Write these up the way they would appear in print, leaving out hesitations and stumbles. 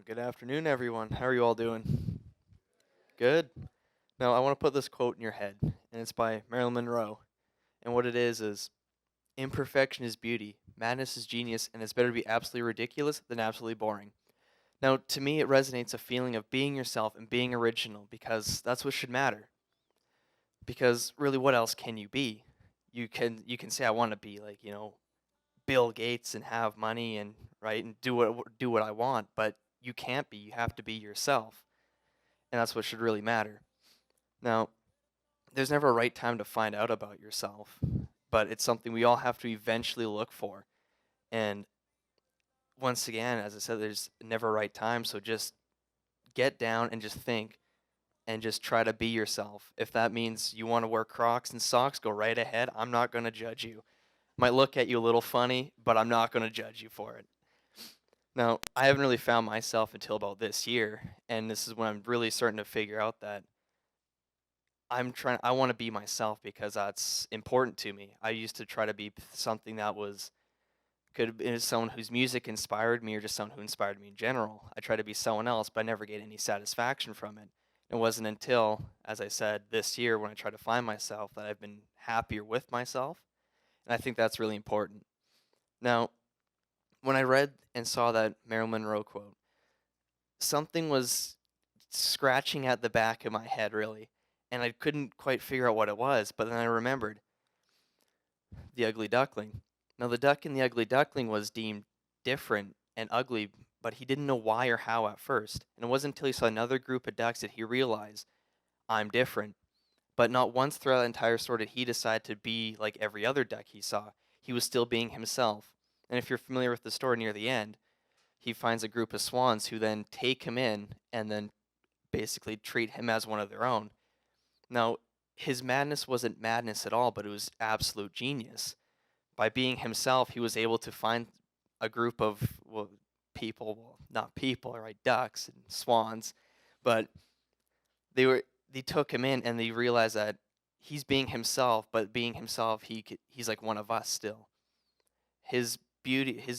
Good afternoon, everyone. How are you all doing? Good. Now, I want to put this quote in your head, and it's by Marilyn Monroe. And what it is imperfection is beauty, madness is genius, and it's better to be absolutely ridiculous than absolutely boring. Now, to me, it resonates a feeling of being yourself and being original because that's what should matter. Because really, what else can you be? You can say I want to be like Bill Gates and have money and right and do what I want, but you can't be. You have to be yourself. And that's what should really matter. Now, there's never a right time to find out about yourself, but it's something we all have to eventually look for. And once again, as I said, there's never a right time, so just get down and just think and just try to be yourself. If that means you want to wear Crocs and socks, go right ahead. I'm not going to judge you. Might look at you a little funny, but I'm not going to judge you for it. Now, I haven't really found myself until about this year, and this is when I'm really starting to figure out that I want to be myself because that's important to me. I used to try to be something that was could have been someone whose music inspired me or just someone who inspired me in general. I tried to be someone else, but I never get any satisfaction from it. It wasn't until, as I said, this year when I tried to find myself that I've been happier with myself, and I think that's really important. Now, when I read and saw that Marilyn Monroe quote, something was scratching at the back of my head really, and I couldn't quite figure out what it was, but then I remembered the ugly duckling. Now, the duck in the ugly duckling was deemed different and ugly, but he didn't know why or how at first. And it wasn't until he saw another group of ducks that he realized, I'm different. But not once throughout the entire story did he decide to be like every other duck he saw. He was still being himself. And if you're familiar with the story near the end, he finds a group of swans who then take him in and then basically treat him as one of their own. Now, his madness wasn't madness at all, but it was absolute genius. By being himself, he was able to find a group of not people, right, ducks and swans, but they took him in and they realized that he's being himself, but being himself, he's like one of us still. His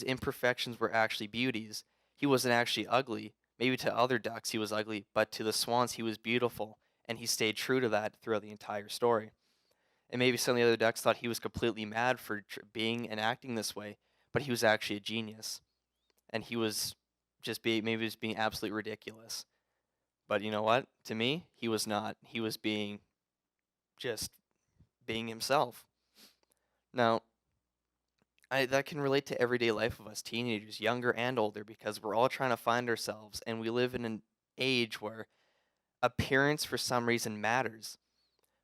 imperfections were actually beauties. He wasn't actually ugly. Maybe to other ducks he was ugly, but to the swans he was beautiful, and he stayed true to that throughout the entire story. And maybe some of the other ducks thought he was completely mad for being and acting this way, but he was actually a genius, and he was just being maybe he was being absolutely ridiculous. But you know what? To me, he was not. He was being just being himself. Now, that can relate to everyday life of us teenagers, younger and older, because we're all trying to find ourselves, and we live in an age where appearance for some reason matters.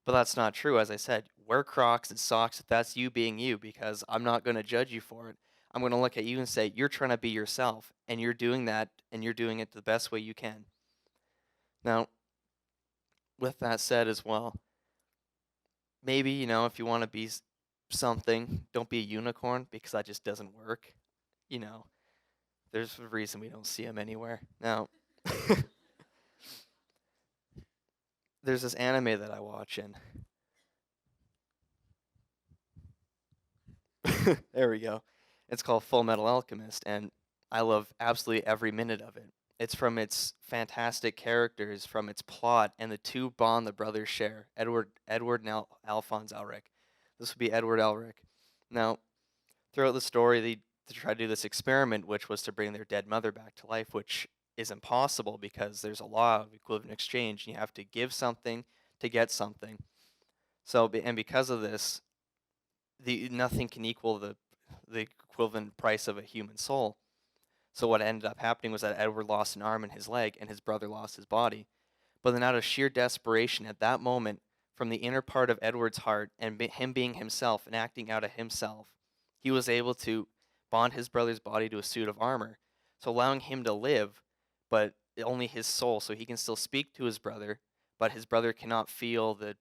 But that's not true. As I said, wear Crocs and socks if that's you being you, because I'm not going to judge you for it. I'm going to look at you and say, you're trying to be yourself, and you're doing that, and you're doing it the best way you can. Now, with that said as well, maybe, if you want to be something, don't be a unicorn, because that just doesn't work. You know, there's a reason we don't see them anywhere. Now, there's this anime that I watch, and there we go. It's called Full Metal Alchemist, and I love absolutely every minute of it. It's from its fantastic characters, from its plot, and the two bond the brothers share, Edward and Alphonse Elric. This would be Edward Elric. Now, throughout the story, they try to do this experiment, which was to bring their dead mother back to life, which is impossible because there's a law of equivalent exchange, and you have to give something to get something. So, and because of this, nothing can equal the equivalent price of a human soul. So what ended up happening was that Edward lost an arm and his leg, and his brother lost his body. But then, out of sheer desperation, at that moment, from the inner part of Edward's heart, and him being himself and acting out of himself, he was able to bond his brother's body to a suit of armor, so allowing him to live, but only his soul, so he can still speak to his brother, but his brother cannot feel the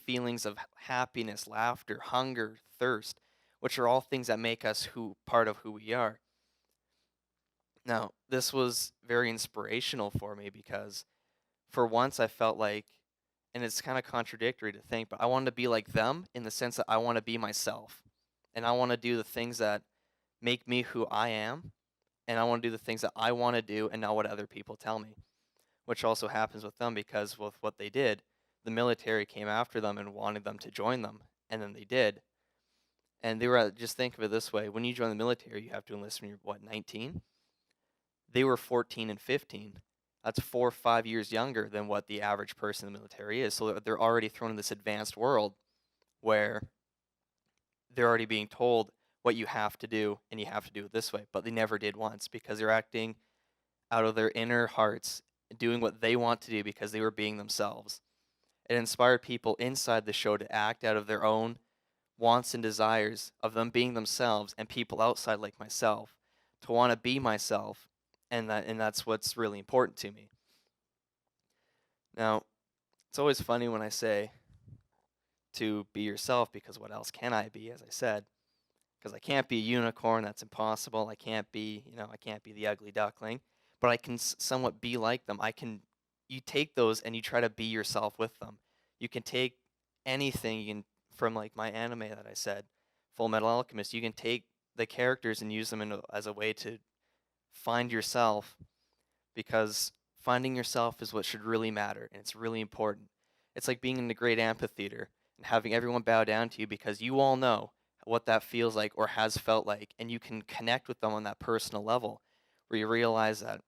feelings of happiness, laughter, hunger, thirst, which are all things that make us part of who we are. Now, this was very inspirational for me because for once I felt like, and it's kind of contradictory to think, but I wanted to be like them in the sense that I want to be myself and I want to do the things that make me who I am. and I want to do the things that I want to do and not what other people tell me, which also happens with them because with what they did, the military came after them and wanted them to join them, and then they did. And they were just think of it this way: when you join the military, you have to enlist when you're what, 19? They were 14 and 15. That's 4 or 5 years younger than what the average person in the military is. So they're already thrown in this advanced world where they're already being told what you have to do and you have to do it this way, but they never did once because they're acting out of their inner hearts, doing what they want to do because they were being themselves. It inspired people inside the show to act out of their own wants and desires of them being themselves, and people outside like myself to want to be myself, and that's what's really important to me. Now, it's always funny when I say to be yourself because what else can I be, as I said? Because I can't be a unicorn, that's impossible. I can't be, I can't be the ugly duckling, but I can somewhat be like them. You take those and you try to be yourself with them. You can take anything from like my anime that I said, Full Metal Alchemist, you can take the characters and use them as a way to find yourself, because finding yourself is what should really matter, and it's really important. It's like being in the great amphitheater and having everyone bow down to you because you all know what that feels like or has felt like, and you can connect with them on that personal level where you realize that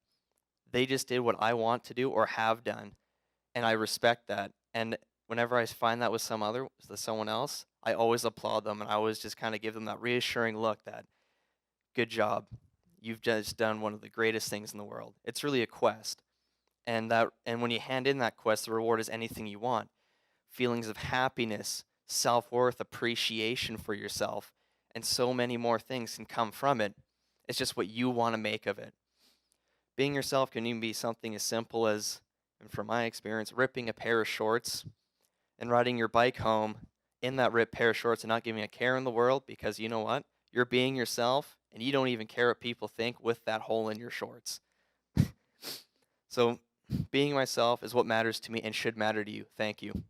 they just did what I want to do or have done, and I respect that. And whenever I find that with someone else, I always applaud them, and I always just kind of give them that reassuring look that, good job, you've just done one of the greatest things in the world. It's really a quest, and when you hand in that quest, the reward is anything you want: feelings of happiness, self-worth, appreciation for yourself, and so many more things can come from it. It's just what you want to make of it. Being yourself can even be something as simple as, and from my experience, ripping a pair of shorts and riding your bike home in that ripped pair of shorts and not giving a care in the world, because you know what? You're being yourself and you don't even care what people think with that hole in your shorts. So being myself is what matters to me and should matter to you. Thank you.